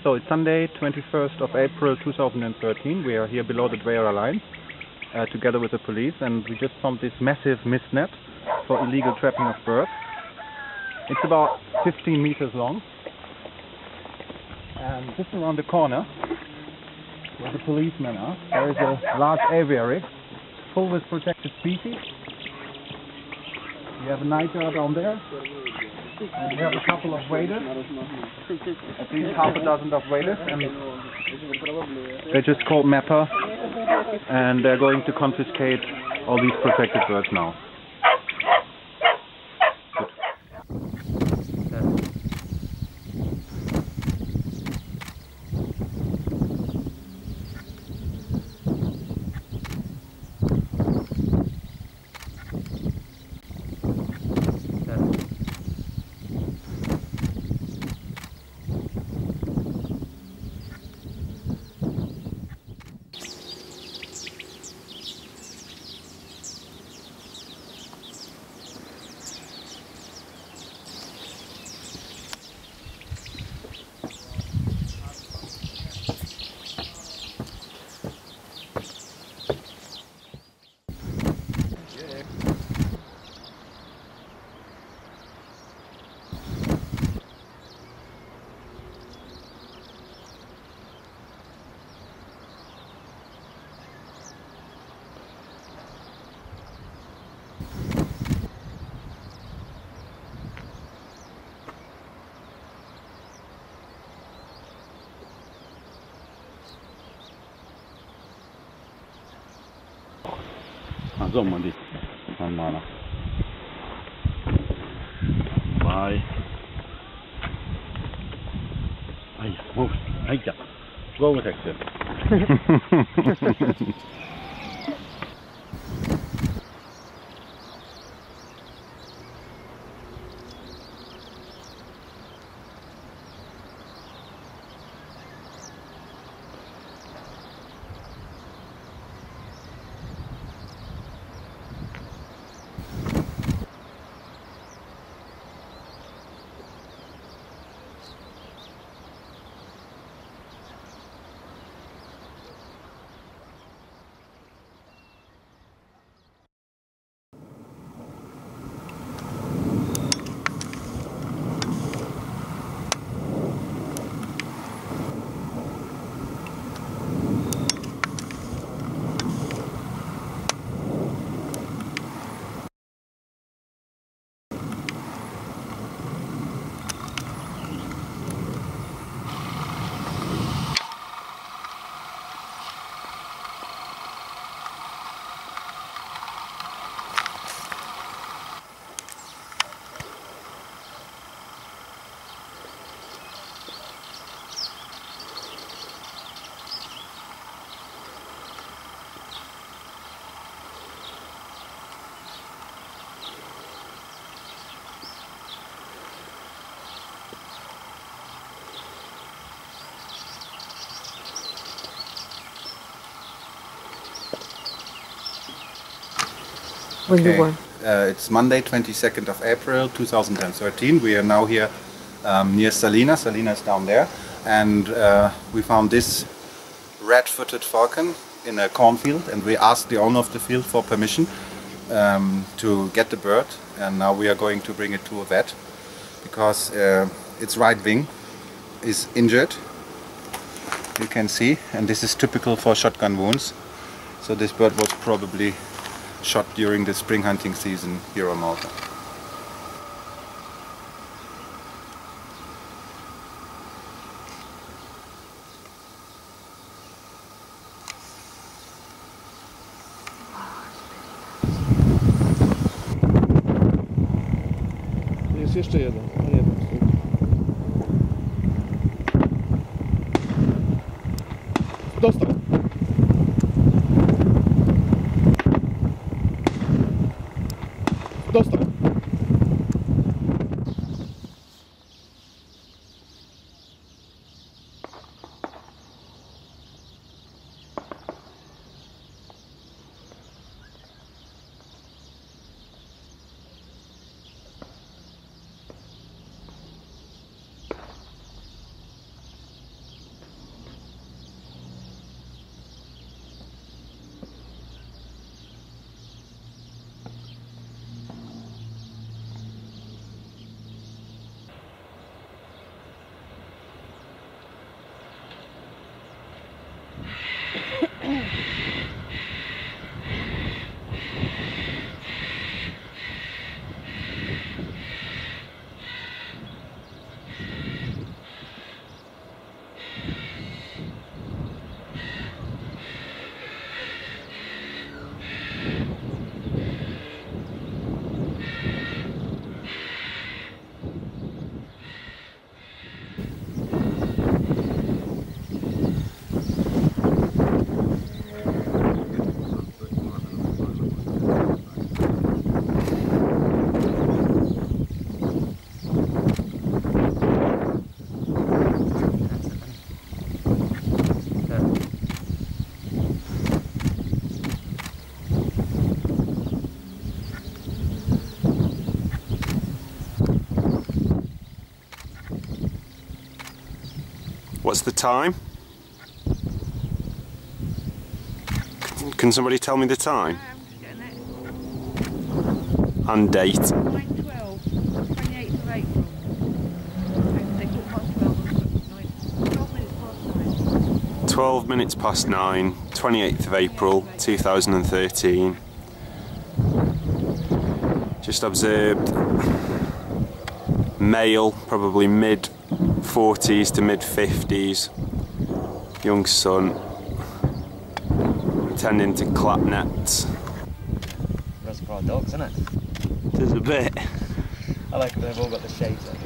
So it's Sunday, 21st of April 2013. We are here below the Xaghra line together with the police, and we just found this massive mist net for illegal trapping of birds. It's about 15 meters long, and just around the corner where the policemen are, there is a large aviary full with protected species. We have a Nightjar down there. And we have a couple of waders, at least half a dozen of waders, and they're just called MEPA, and they're going to confiscate all these protected birds now. Insomma, man. Vai. Aia. Go with exit. When you were? It's Monday, 22nd of April 2013. We are now here near Salina. Salina is down there, and we found this red-footed falcon in a cornfield, and we asked the owner of the field for permission to get the bird, and now we are going to bring it to a vet because its right wing is injured, you can see, and this is typical for shotgun wounds. So this bird was probably shot during the spring hunting season here on Malta. Jest jeszcze jeden. Dostał. Dostał. What's the time? Can somebody tell me the time? I'm just getting it. And date? 9:12, 28th of April. They put past 12 minutes past 9. 12 minutes past 9, 28th of April 2013. Just observed male, probably mid 40s to mid 50s, young son, tending to clap nets. That's for our dogs, isn't it? There's a bit. I like it, they've all got the shades on.